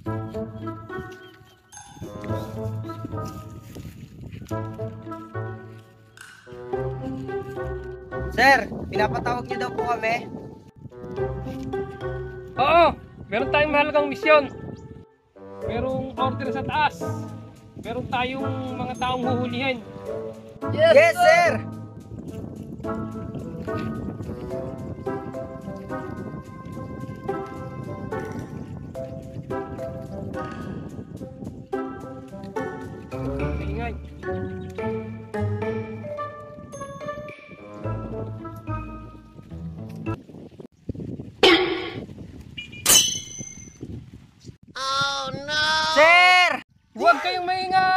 Sir, pinapatawag niyo daw po kami. Oo, meron tayong mahalagang misyon. Merong order sa taas. Meron tayong mga taong huhulihin. Yes, sir! Ingay. Sir! Huwag kayong maingay!